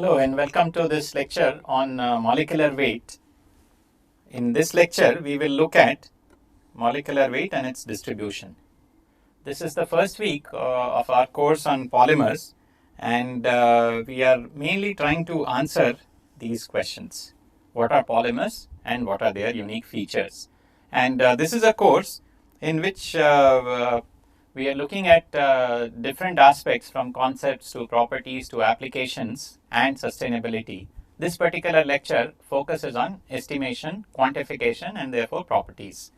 Hello and welcome to this lecture on molecular weight. In this lecture, we will look at molecular weight and its distribution. This is the first week of our course on polymers, and we are mainly trying to answer these questions. What are polymers and what are their unique features? And this is a course in which we are looking at different aspects from concepts to properties to applications and sustainability. This particular lecture focuses on estimation, quantification, and therefore properties.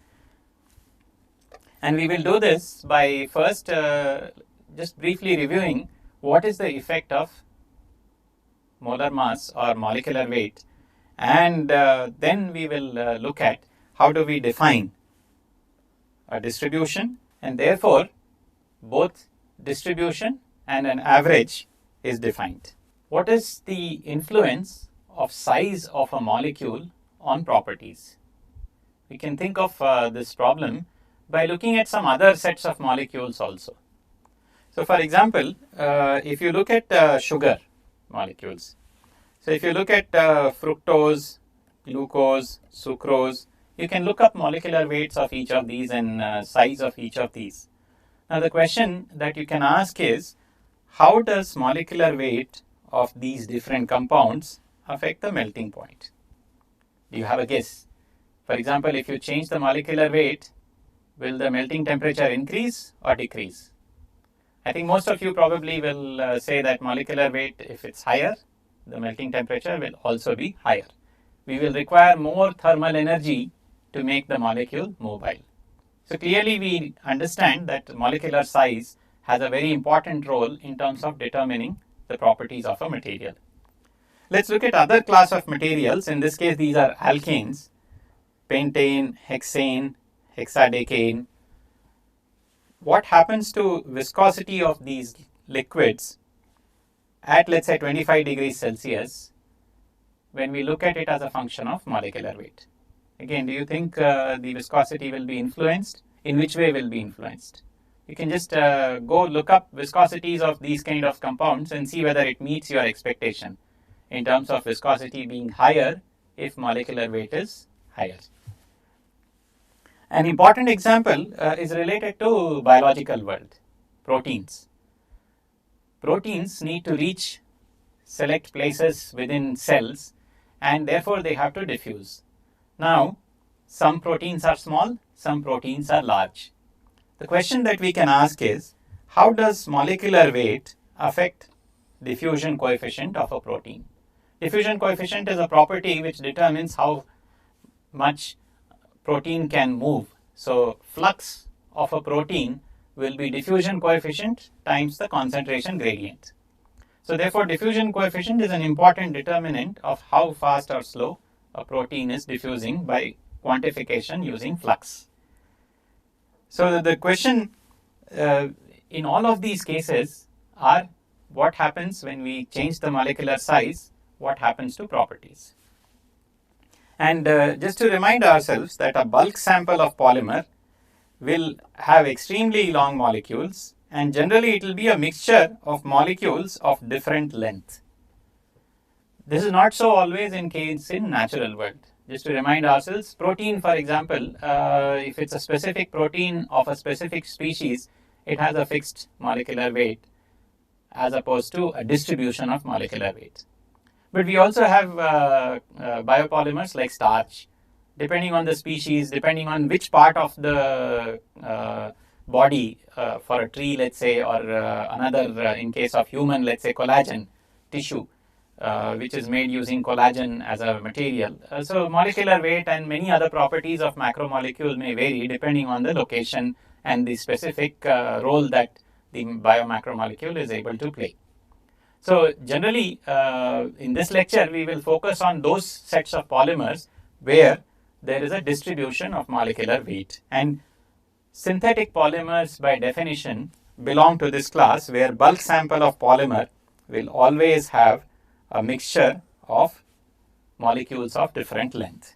And we will do this by first just briefly reviewing what is the effect of molar mass or molecular weight, and then we will look at how do we define a distribution, and therefore both distribution and an average is defined. What is the influence of size of a molecule on properties? We can think of this problem by looking at some other sets of molecules also. So for example, if you look at sugar molecules, so if you look at fructose, glucose, sucrose, you can look up molecular weights of each of these and size of each of these. Now the question that you can ask is, how does molecular weight of these different compounds affect the melting point? Do you have a guess? For example, if you change the molecular weight, will the melting temperature increase or decrease? I think most of you probably will say that molecular weight, if it's higher, the melting temperature will also be higher. We will require more thermal energy to make the molecule mobile. So clearly we understand that molecular size has a very important role in terms of determining the properties of a material. Let's look at other class of materials. In this case, these are alkanes: pentane, hexane, hexadecane. What happens to viscosity of these liquids at, let's say, 25 degrees Celsius when we look at it as a function of molecular weight? Again, do you think the viscosity will be influenced? In which way will be influenced? You can just go look up viscosities of these kind of compounds and see whether it meets your expectation in terms of viscosity being higher if molecular weight is higher. An important example is related to biological world, proteins. Proteins need to reach select places within cells, and therefore they have to diffuse. Now, some proteins are small, some proteins are large. The question that we can ask is, how does molecular weight affect diffusion coefficient of a protein? Diffusion coefficient is a property which determines how much protein can move. So, flux of a protein will be diffusion coefficient times the concentration gradient. So, therefore, diffusion coefficient is an important determinant of how fast or slow a protein is diffusing by quantification using flux. So the question in all of these cases are, what happens when we change the molecular size, what happens to properties? And just to remind ourselves that a bulk sample of polymer will have extremely long molecules, and generally it will be a mixture of molecules of different length. This is not so always in case in natural world. Just to remind ourselves, protein, for example, if it's a specific protein of a specific species, it has a fixed molecular weight as opposed to a distribution of molecular weight. But we also have biopolymers like starch. Depending on the species, depending on which part of the body, for a tree, let's say, or another, in case of human, let's say, collagen tissue, which is made using collagen as a material. So molecular weight and many other properties of macromolecule may vary depending on the location and the specific role that the biomacromolecule is able to play. So generally, in this lecture, we will focus on those sets of polymers where there is a distribution of molecular weight. And synthetic polymers, by definition, belong to this class where bulk sample of polymer will always have a mixture of molecules of different length.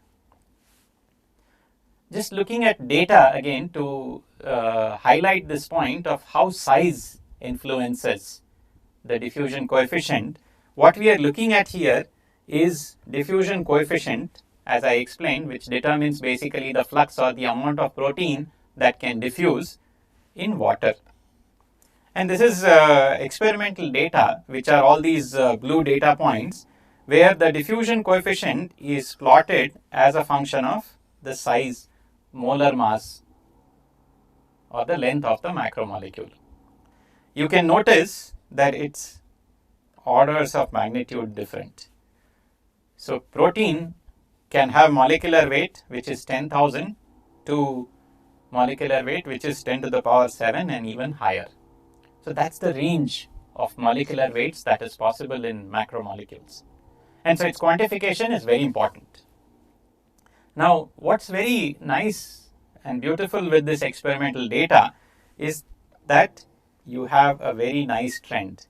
Just looking at data again to highlight this point of how size influences the diffusion coefficient, what we are looking at here is diffusion coefficient, as I explained, which determines basically the flux or the amount of protein that can diffuse in water. And this is experimental data, which are all these blue data points, where the diffusion coefficient is plotted as a function of the size, molar mass, or the length of the macromolecule. You can notice that it's orders of magnitude different. So protein can have molecular weight which is 10,000 to molecular weight which is 10 to the power 7 and even higher. So that's the range of molecular weights that is possible in macromolecules. And so its quantification is very important. Now, what's very nice and beautiful with this experimental data is that you have a very nice trend.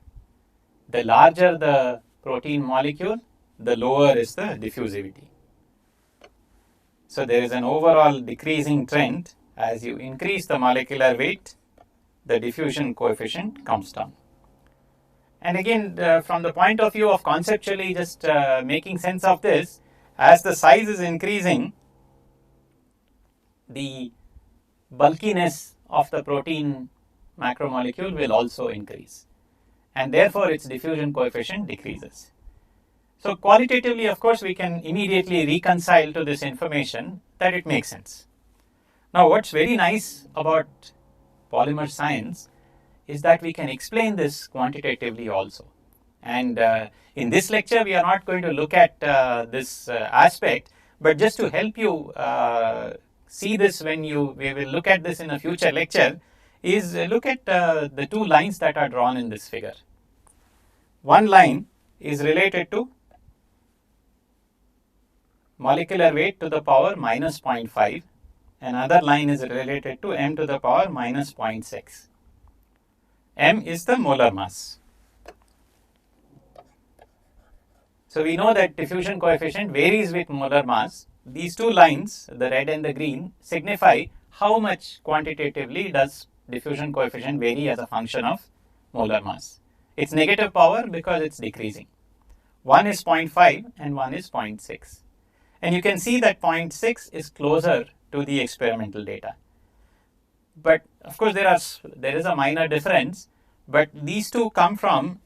The larger the protein molecule, the lower is the diffusivity. So there is an overall decreasing trend. As you increase the molecular weight, the diffusion coefficient comes down. And again, from the point of view of conceptually just making sense of this, as the size is increasing, the bulkiness of the protein macromolecule will also increase, and therefore its diffusion coefficient decreases. So qualitatively, of course, we can immediately reconcile to this information that it makes sense. Now, what's very nice about polymer science is that we can explain this quantitatively also. And in this lecture, we are not going to look at this aspect, but just to help you see this when we will look at this in a future lecture, is look at the two lines that are drawn in this figure. One line is related to molecular weight to the power minus 0.5. Another line is related to m to the power minus 0.6. M is the molar mass. So we know that diffusion coefficient varies with molar mass. These two lines, the red and the green, signify how much quantitatively does diffusion coefficient vary as a function of molar mass. It's negative power because it's decreasing. One is 0.5 and one is 0.6. And you can see that 0.6 is closer to the experimental data. But of course there is a minor difference, but these two come from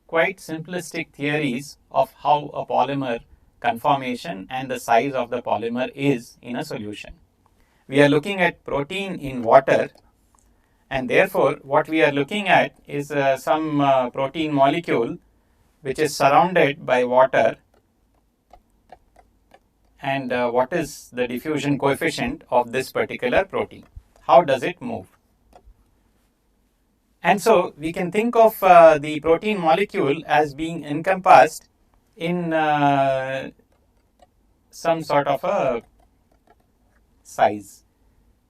quite simplistic theories of how a polymer conformation and the size of the polymer is in a solution. We are looking at protein in water, and therefore what we are looking at is some protein molecule which is surrounded by water, and what is the diffusion coefficient of this particular protein? How does it move? And so we can think of the protein molecule as being encompassed in some sort of a size,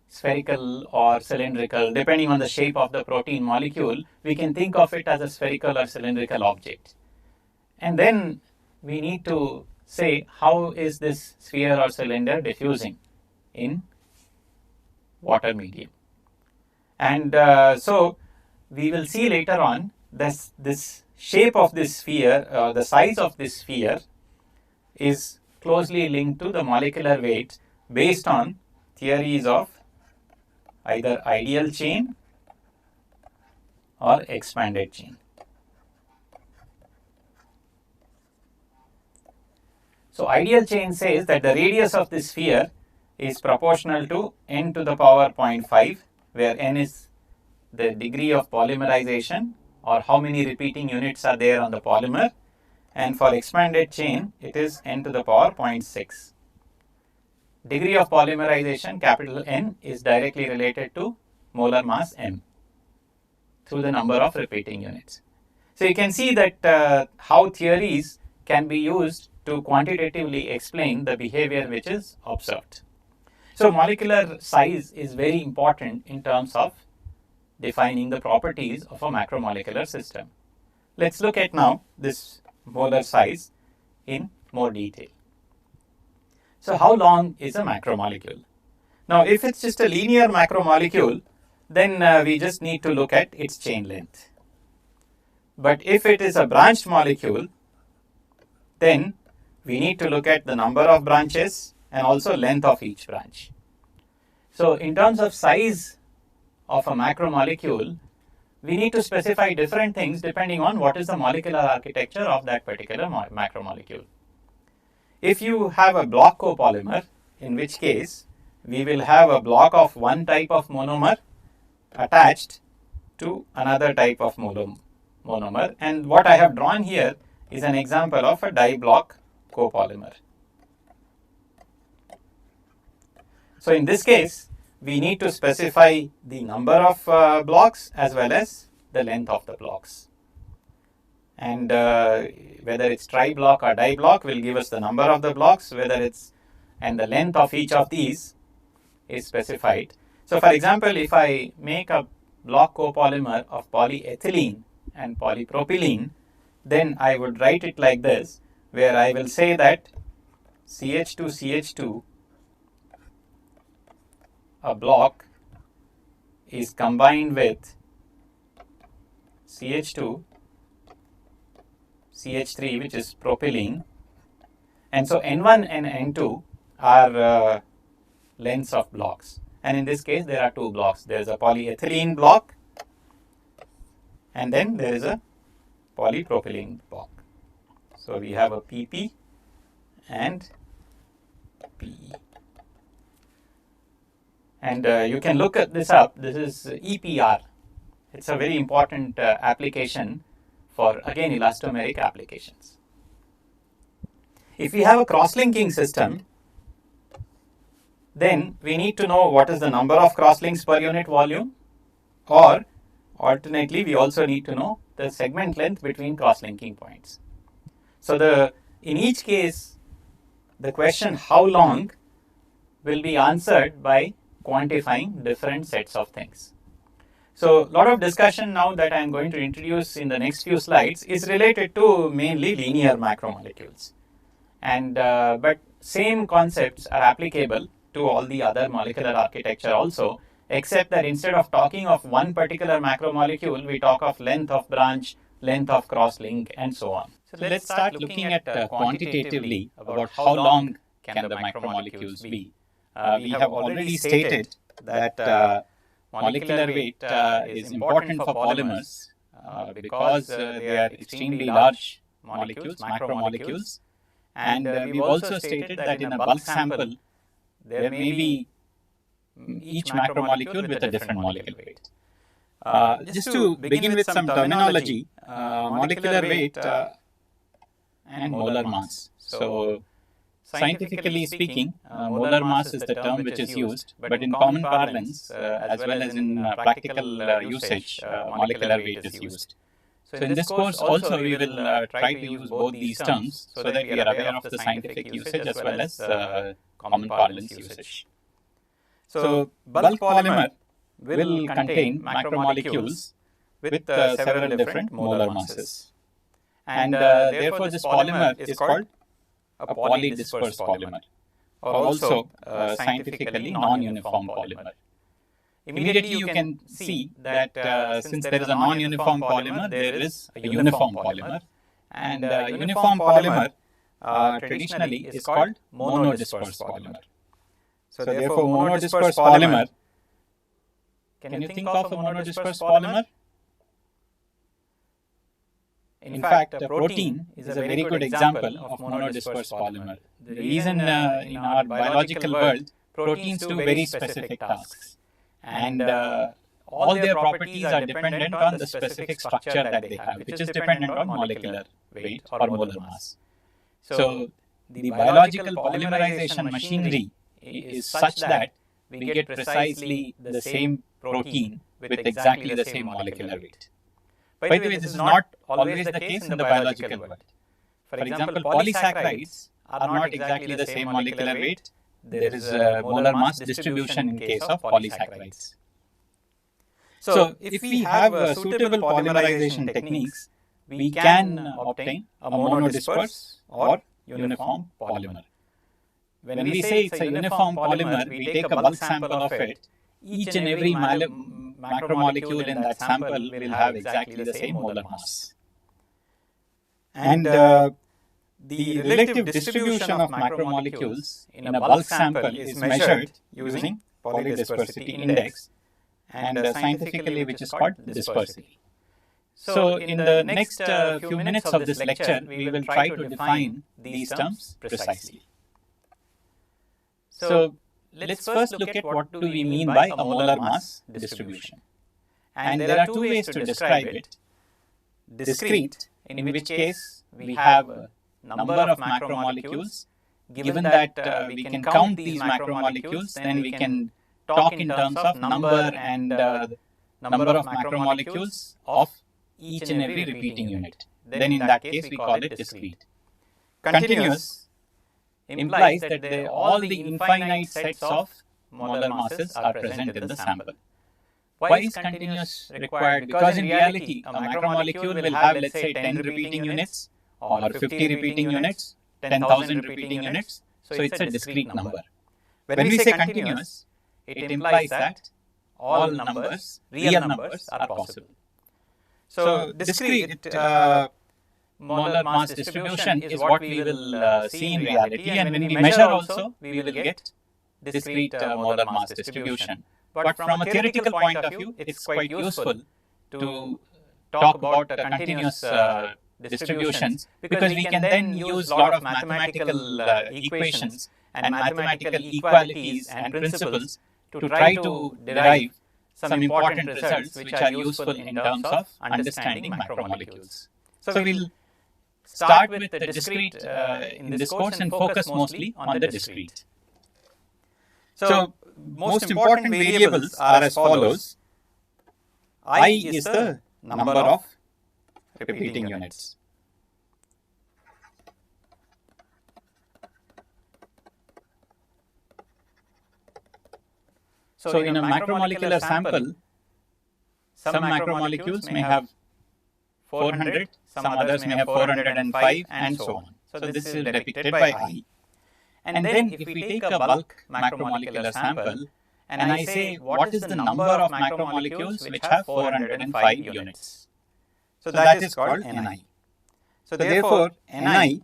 spherical or cylindrical, depending on the shape of the protein molecule. We can think of it as a spherical or cylindrical object. And then we need to say, how is this sphere or cylinder diffusing in water medium? And so we will see later on this shape of this sphere, the size of this sphere is closely linked to the molecular weight based on theories of either ideal chain or expanded chain. So ideal chain says that the radius of this sphere is proportional to n to the power 0.5, where n is the degree of polymerization or how many repeating units are there on the polymer, and for expanded chain it is n to the power 0.6. Degree of polymerization, capital N, is directly related to molar mass m through the number of repeating units. So you can see that how theories can be used to quantitatively explain the behavior which is observed. So molecular size is very important in terms of defining the properties of a macromolecular system. Let's look at now this molar size in more detail. So how long is a macromolecule? Now if it's just a linear macromolecule, then we just need to look at its chain length. But if it is a branched molecule, then we need to look at the number of branches and also length of each branch. So in terms of size of a macromolecule, we need to specify different things depending on what is the molecular architecture of that particular macromolecule. If you have a block copolymer, in which case we will have a block of one type of monomer attached to another type of monomer, and what I have drawn here is an example of a diblock copolymer. So in this case, we need to specify the number of blocks as well as the length of the blocks. And whether it's tri-block or di-block will give us the number of the blocks, and the length of each of these is specified. So for example, if I make a block copolymer of polyethylene and polypropylene, then I would write it like this, where I will say that CH2CH2, a block, is combined with CH2 CH3, which is propylene, and so N1 and N2 are lengths of blocks, and in this case there are two blocks. There is a polyethylene block and then there is a polypropylene block. So we have a PP and PE, and you can look at this up. This is EPR. It's a very important application for, again, elastomeric applications. If we have a cross-linking system, then we need to know what is the number of cross-links per unit volume, or alternately we also need to know the segment length between cross-linking points. So in each case, the question how long will be answered by quantifying different sets of things. So a lot of discussion now that I am going to introduce in the next few slides is related to mainly linear macromolecules, and but same concepts are applicable to all the other molecular architecture also, except that instead of talking of one particular macromolecule, we talk of length of branch, length of cross-link, and so on. So let's start looking at quantitatively about how long can the macromolecules be. We have already stated that molecular weight is important for polymers because they are extremely large molecules, macromolecules, and we've also stated that in a bulk sample there may be each macromolecule with a different molecular weight. Just to begin with some terminology, molecular weight and molar mass. So scientifically speaking, molar mass is the term which is used, but in common parlance, as well as in practical usage, molecular weight is used. So in this course also we will try to use both these terms so that we are aware of the scientific usage as well as common parlance usage. So bulk polymer will contain macromolecules with several different molar masses, and therefore this polymer is called a polydisperse polymer, or also scientifically non-uniform polymer. Immediately you can see that since there is a non-uniform polymer, there is a uniform polymer, and uniform polymer traditionally is called monodisperse polymer. So therefore monodisperse polymer, can you think of a monodisperse polymer? In fact, a protein is a very good example of monodisperse polymer. The reason in our biological world, proteins do very specific tasks, and all their properties are dependent on the specific structure that they have, which is dependent on molecular weight or molar mass. So the biological polymerization machinery is such that we get precisely the same protein with exactly the same molecular weight. By the way, this is not always the case in the biological world. For example, polysaccharides are not exactly the same molecular weight. There is a molar mass distribution in case of polysaccharides. So if we have suitable polymerization techniques, we can obtain a monodisperse or uniform polymer. When we say it's a uniform polymer, we take a bulk sample of it. Each and every macromolecule in that sample will have exactly the same molar mass. And the relative distribution of macromolecules in a bulk sample is measured using polydispersity index, and scientifically which is called dispersity. So in the next few minutes of this lecture, we will try to define these terms precisely. So let's first look at what do we mean by a molar mass distribution. And there are two ways to describe it. Discrete, in which case we have a number of macromolecules. Given that we can count these macromolecules, then we can talk in terms of number and number of macromolecules of each and every repeating unit. Then in that case we call it discrete. Continuous implies that all the infinite sets of molar masses are present in the sample. Why is continuous required? Because in reality a macromolecule will have, let's say, 10 repeating units or 50 repeating units, 10,000 repeating units. So it's a discrete number. When we say continuous, it implies that all numbers, real numbers, are possible. So discrete molar mass distribution is what we will see in reality, and when we measure also we will get discrete molar mass distribution. But from a theoretical point of view, it's quite useful to talk about continuous distributions, because we can then use a lot of mathematical equations and mathematical equalities and principles to try to derive some important results which are useful in terms of understanding macromolecules. So we'll start with the discrete in this course and focus mostly on the discrete. So most important variables are as follows. I is the number of repeating units. So in a macromolecular sample, some macromolecules may have 400, some others may have 405, and so on. So this is depicted by I. And then if we take a bulk macromolecular sample and I say what is the number of macromolecules which have 405 units. So that is called Ni. So therefore Ni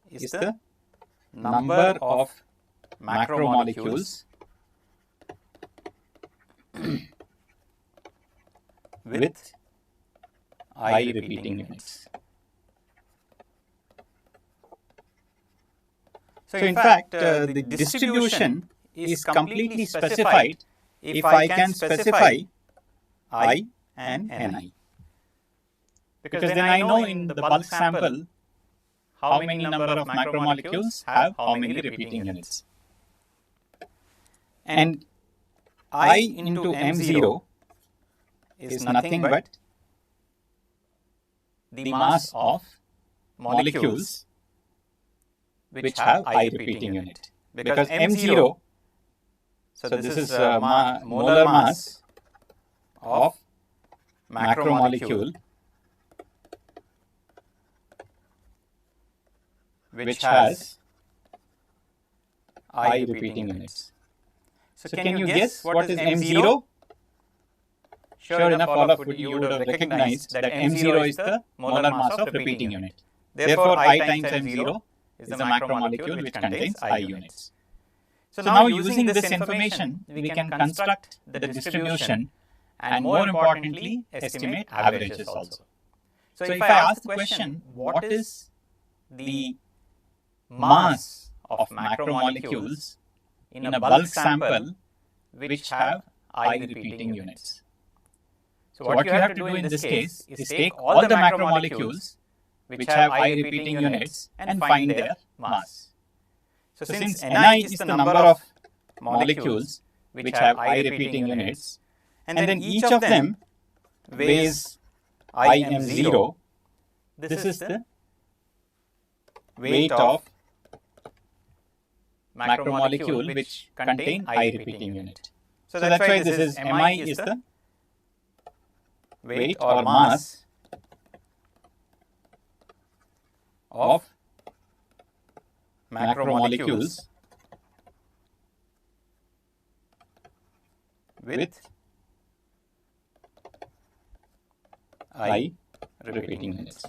is the number of macromolecules with I repeating units. So in fact the distribution is completely specified if I can specify I and Ni. Because then I know in the bulk sample how many number of macromolecules have how many repeating units. And I into M0 is nothing but the mass of molecules which have I repeating unit. Because M0, so this is molar mass of macromolecule which has I repeating units. So can you guess what is M0? Sure enough, all of you would have recognized that M0 is the molar mass of repeating unit. Therefore, I times M0 is the macromolecule which contains I units. So now using this information, we can construct the distribution and more importantly, estimate averages also. So if I ask the question, what is the mass of macromolecules in a bulk sample which have I repeating units? So what you have to do in this case is take all the macromolecules which have I repeating units and find their mass. So since Ni is the number of molecules which have I repeating units, and then each of them weighs Im0, this is the weight of macromolecule which contain I repeating unit. So that's why this is Mi is the weight or mass of macromolecules with I repeating units.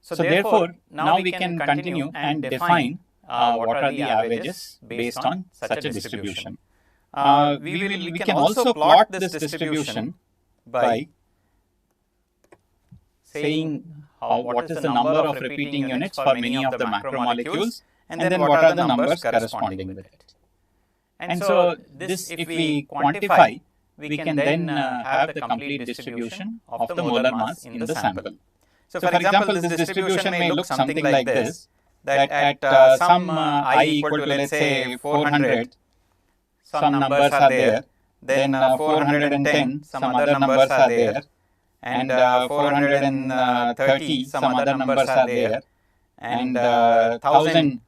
So therefore, now we can continue and define what are the averages based on such a distribution. We can also plot this distribution by saying what is the number of repeating units for many of the macromolecules, and then what are the numbers corresponding with it. And so this, if we quantify, we can then have the complete distribution of the molar mass in the sample. So for example, this distribution may look something like this, that at some I equal to, let's say, 400, some numbers are there, then 410, some other numbers are there, and 430, some other numbers are there, and 1000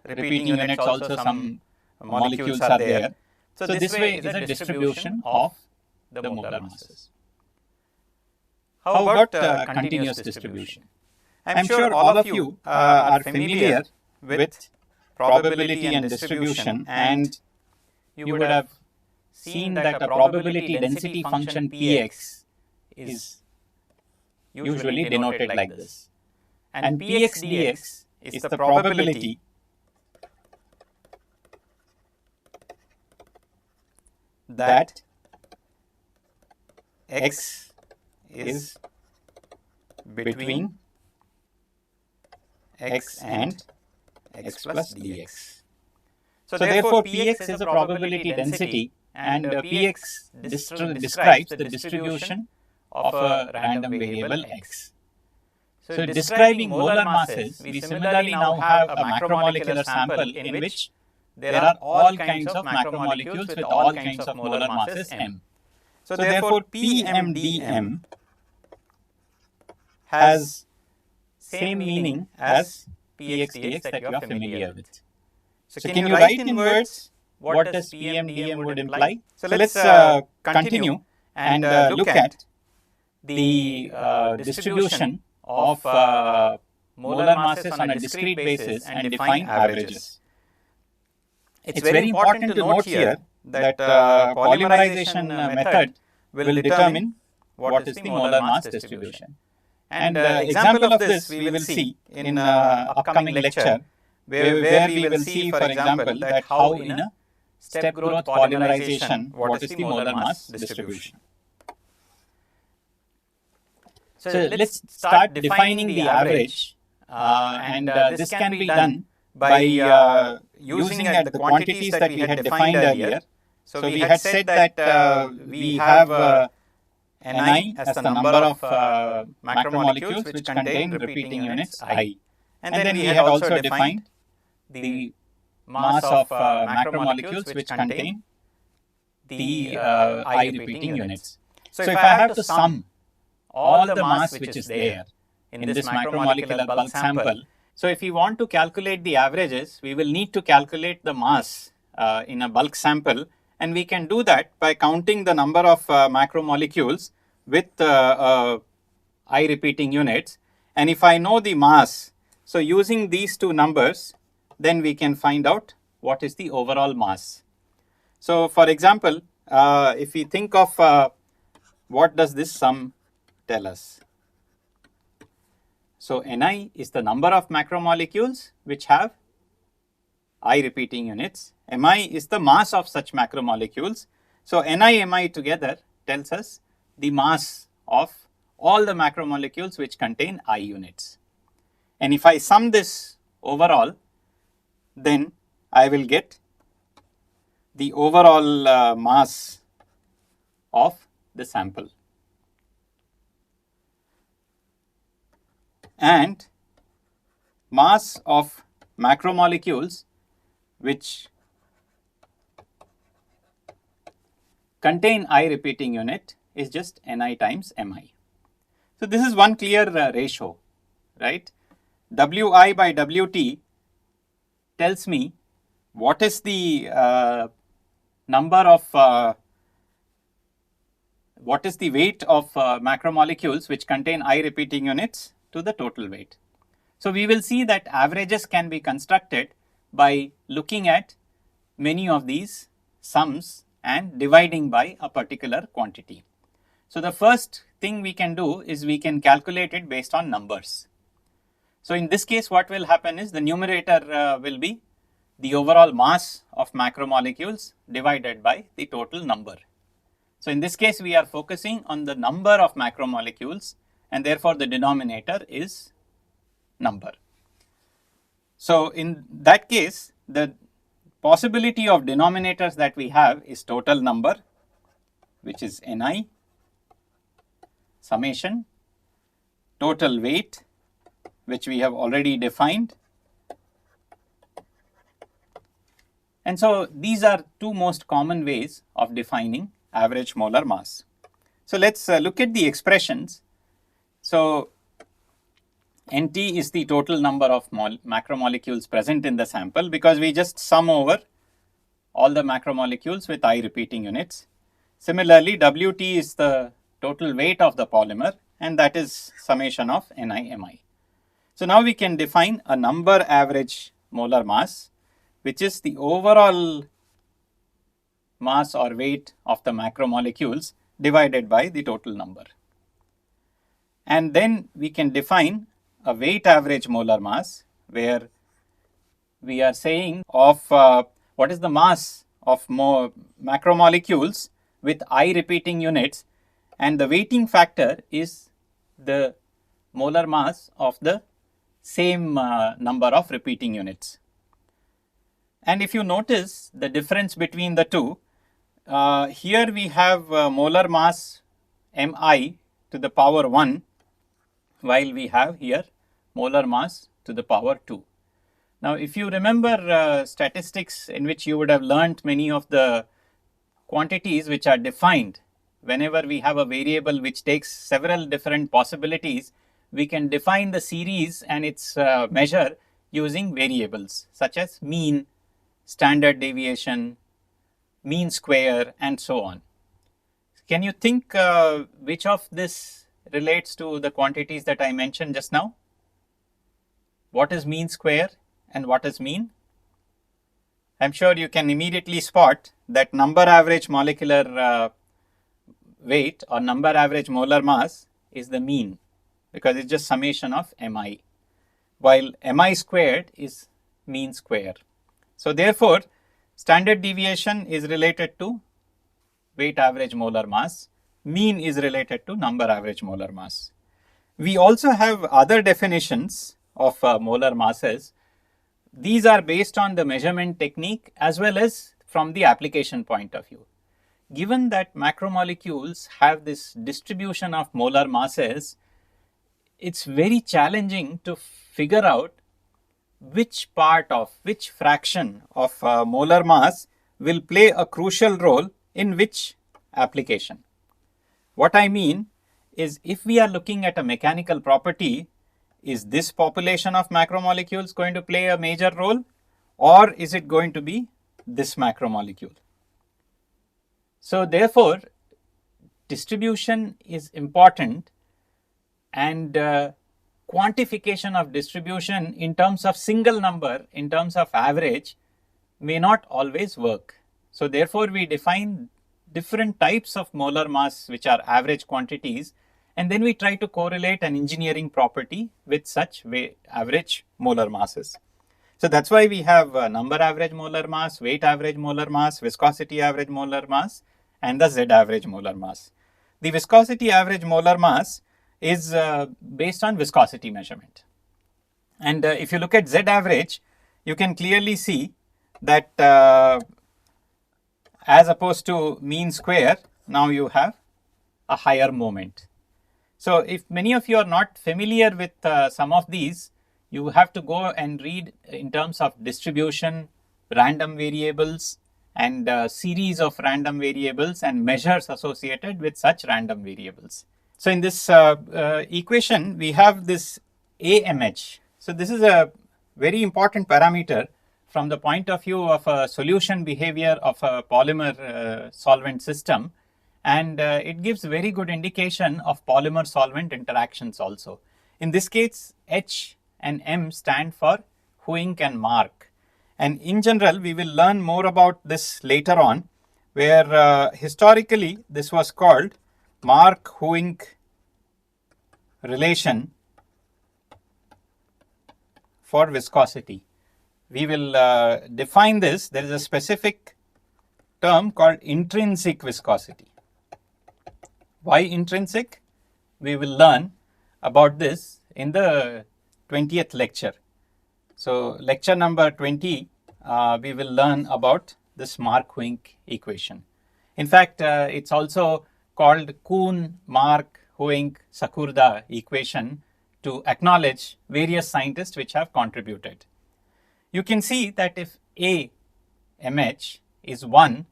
repeating units also, some molecules are there. So this way is a distribution of the molar masses. How about continuous distribution? I am sure all of you are familiar with probability and distribution, and you would have seen that a probability density function Px is usually denoted like this. And Px dx is the probability that x is between x and x plus dx. So therefore, Px is a probability density, and Px describes the distribution of a random variable x. So describing molar masses, we similarly now have a macromolecular sample in which there are all kinds of macromolecules with all kinds of molar masses m. So therefore, PMDM has same meaning as PXDX that you are familiar with. So can you write in words what does PMDM would imply? So let's continue and look at the distribution of molar masses on a discrete basis and define averages. It's very important to note here that polymerization method will determine what is the molar mass distribution. And example of this we will see in upcoming lecture, where we will see, for example, that how in a step growth polymerization, what is the molar mass distribution. So let's start defining the average, and this can be done by using the quantities that we had defined earlier. So we had said that we have Ni as the number of macromolecules which contain repeating units I. And then we had also defined the mass of macromolecules which contain the I repeating units. So if I have to sum all the mass which is there in this macromolecular bulk sample, so if we want to calculate the averages, we will need to calculate the mass in a bulk sample, and we can do that by counting the number of macromolecules with I repeating units. And if I know the mass, so using these two numbers, then we can find out what is the overall mass. So for example, if we think of what does this sum tell us? So Ni is the number of macromolecules which have I repeating units. Mi is the mass of such macromolecules. So Ni, Mi together tells us the mass of all the macromolecules which contain I units. And if I sum this overall, then I will get the overall mass of the sample. And mass of macromolecules which contain I repeating unit is just Ni times Mi. So this is one clear ratio, right? Wi by Wt tells me what is the number of what is the weight of macromolecules which contain I repeating units to the total weight. So we will see that averages can be constructed by looking at many of these sums and dividing by a particular quantity. So the first thing we can do is we can calculate it based on numbers. So in this case, what will happen is the numerator will be the overall mass of macromolecules divided by the total number. So in this case, we are focusing on the number of macromolecules, and therefore the denominator is number. So in that case, the possibility of denominators that we have is total number, which is Ni, summation, total weight, which we have already defined. And so these are two most common ways of defining average molar mass. So let's look at the expressions. So Nt is the total number of macromolecules present in the sample, because we just sum over all the macromolecules with I repeating units. Similarly, Wt is the total weight of the polymer, and that is summation of Ni Mi. So now we can define a number average molar mass, which is the overall mass or weight of the macromolecules divided by the total number. And then we can define a weight average molar mass, where we are saying of what is the mass of macromolecules with I repeating units, and the weighting factor is the molar mass of the same number of repeating units. And if you notice the difference between the two, here we have molar mass Mi to the power 1, while we have here molar mass to the power 2. Now, if you remember statistics, in which you would have learnt many of the quantities which are defined, whenever we have a variable which takes several different possibilities, we can define the series and its measure using variables such as mean, standard deviation, mean square, and so on. Can you think which of this relates to the quantities that I mentioned just now? What is mean square and what is mean? I'm sure you can immediately spot that number average molecular weight or number average molar mass is the mean, because it's just summation of Mi, while Mi squared is mean square. So therefore, standard deviation is related to weight average molar mass, mean is related to number average molar mass. We also have other definitions of molar masses. These are based on the measurement technique as well as from the application point of view. Given that macromolecules have this distribution of molar masses, it's very challenging to figure out which fraction of molar mass will play a crucial role in which application. What I mean is, if we are looking at a mechanical property, is this population of macromolecules going to play a major role, or is it going to be this macromolecule? So therefore, distribution is important, and quantification of distribution in terms of single number, in terms of average, may not always work. So therefore, we define different types of molar mass which are average quantities, and then we try to correlate an engineering property with such average molar masses. So that's why we have number average molar mass, weight average molar mass, viscosity average molar mass, and the Z average molar mass. The viscosity average molar mass is based on viscosity measurement. And if you look at Z average, you can clearly see that as opposed to mean square, now you have a higher moment. So if many of you are not familiar with some of these, you have to go and read in terms of distribution, random variables, and series of random variables and measures associated with such random variables. So in this equation, we have this AMH. So this is a very important parameter from the point of view of a solution behavior of a polymer solvent system, and it gives very good indication of polymer solvent interactions also. In this case, H and M stand for Huynh and Mark, and in general we will learn more about this later on, where historically this was called Mark-Huynh relation, for viscosity. We will define this. There is a specific term called intrinsic viscosity. Why intrinsic? We will learn about this in the 20th lecture. So, lecture number 20, we will learn about this Mark-Wink equation. In fact, it's also called Kuhn-Mark-Wink-Sakurda equation to acknowledge various scientists which have contributed. You can see that if A mH is 1,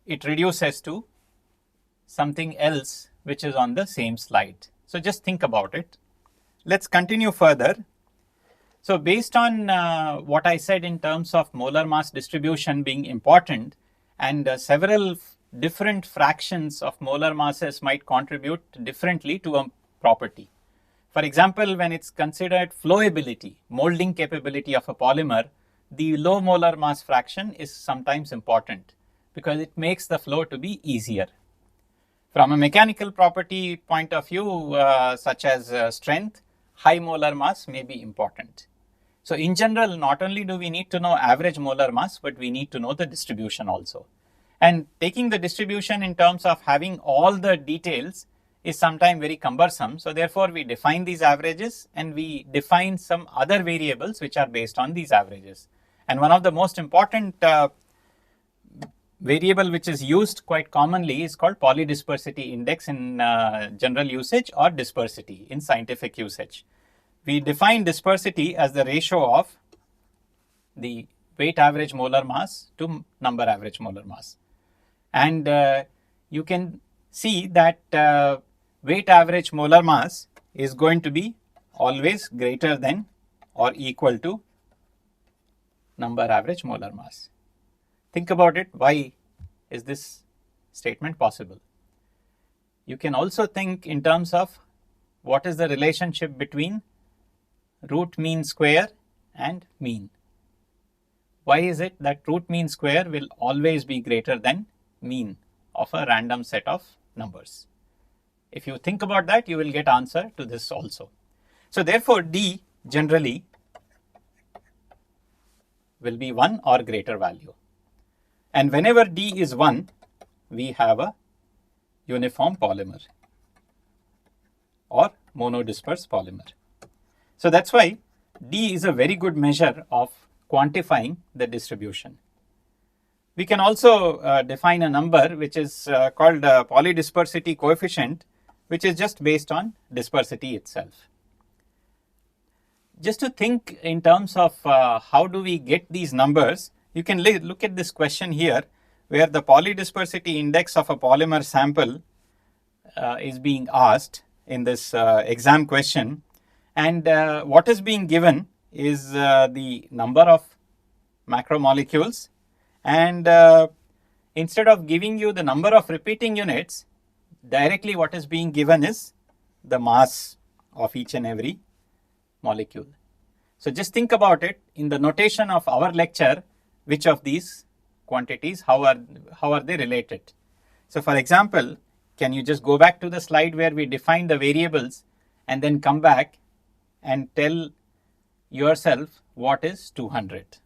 it reduces to something else which is on the same slide. So, just think about it. Let's continue further. So, based on what I said in terms of molar mass distribution being important, and several different fractions of molar masses might contribute differently to a property. For example, when it's considered flowability, molding capability of a polymer, the low molar mass fraction is sometimes important because it makes the flow to be easier. From a mechanical property point of view, such as strength, high molar mass may be important. So, in general, not only do we need to know average molar mass, but we need to know the distribution also. And taking the distribution in terms of having all the details is sometimes very cumbersome. So, therefore, we define these averages and we define some other variables which are based on these averages. And one of the most important variable which is used quite commonly is called polydispersity index in general usage, or dispersity in scientific usage. We define dispersity as the ratio of the weight average molar mass to number average molar mass. And you can see that weight average molar mass is going to be always greater than or equal to number average molar mass. Think about it. Why is this statement possible? You can also think in terms of what is the relationship between root mean square and mean. Why is it that root mean square will always be greater than mean of a random set of numbers? If you think about that, you will get answer to this also. So, therefore, D generally will be 1 or greater value. And whenever D is 1, we have a uniform polymer or monodisperse polymer. So, that is why D is a very good measure of quantifying the distribution. We can also define a number which is called polydispersity coefficient, which is just based on dispersity itself. Just to think in terms of how do we get these numbers, you can look at this question here, where the polydispersity index of a polymer sample is being asked in this exam question, and what is being given is the number of macromolecules, and instead of giving you the number of repeating units, directly what is being given is the mass of each and every molecule. So, just think about it in the notation of our lecture, which of these quantities, how are they related. So, for example, can you just go back to the slide where we define the variables and then come back and tell yourself what is 200,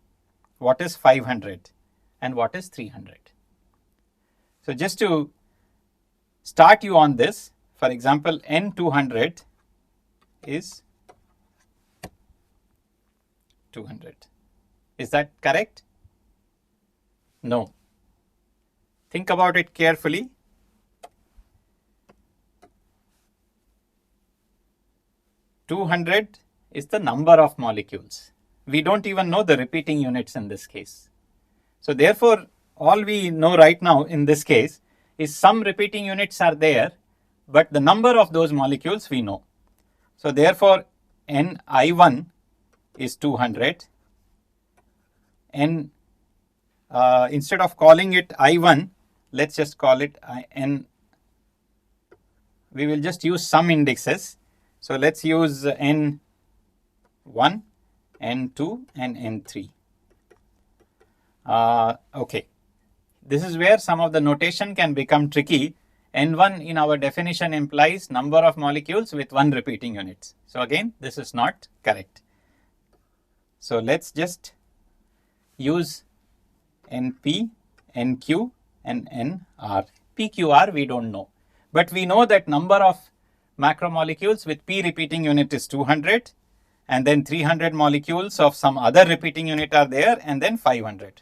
what is 500 and what is 300. So, just to start you on this, for example, N200 is 200. Is that correct? No. Think about it carefully. (200) is the number of molecules. We don't even know the repeating units in this case. So, therefore, all we know right now in this case is some repeating units are there, but the number of those molecules we know. So, therefore, Ni1 is 200. Instead of calling it I1, let's just call it N. We will just use some indexes. So, let's use N1, N2 and N3. Okay. This is where some of the notation can become tricky. N1 in our definition implies number of molecules with one repeating units. So, again, this is not correct. So let's just use NP, NQ and NR. PQR we don't know, but we know that number of macromolecules with P repeating unit is 200, and then 300 molecules of some other repeating unit are there, and then 500.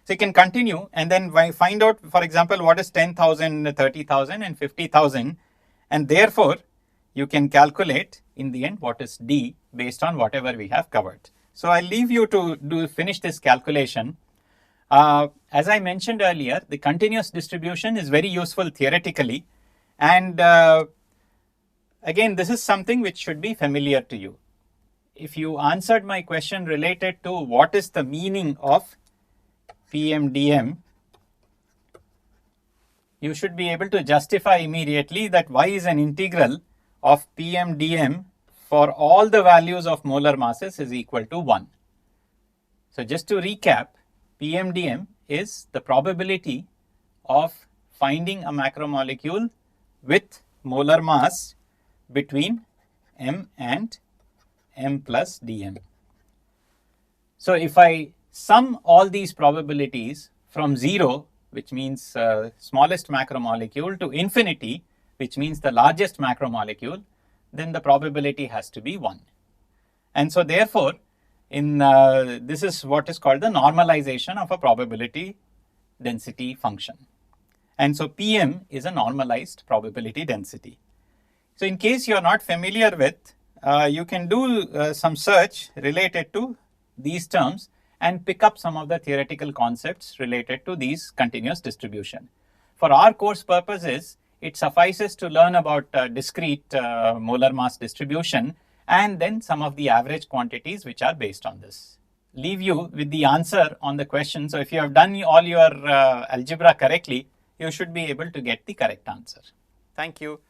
So you can continue and then find out, for example, what is 10,000, 30,000 and 50,000, and therefore you can calculate in the end what is D based on whatever we have covered. So I'll leave you to finish this calculation. As I mentioned earlier, the continuous distribution is very useful theoretically, and again, this is something which should be familiar to you. If you answered my question related to what is the meaning of PMDM, you should be able to justify immediately that y is an integral of PMDM for all the values of molar masses is equal to 1. So just to recap, PMDM is the probability of finding a macromolecule with molar mass between m and m plus dm. So if I sum all these probabilities from 0, which means smallest macromolecule, to infinity, which means the largest macromolecule, then the probability has to be 1. And so therefore, this is what is called the normalization of a probability density function. And so PM is a normalized probability density. So in case you are not familiar with, you can do some search related to these terms and pick up some of the theoretical concepts related to these continuous distribution. For our course purposes, it suffices to learn about discrete molar mass distribution and then some of the average quantities which are based on this. Leave you with the answer on the question. So if you have done all your algebra correctly, you should be able to get the correct answer. Thank you.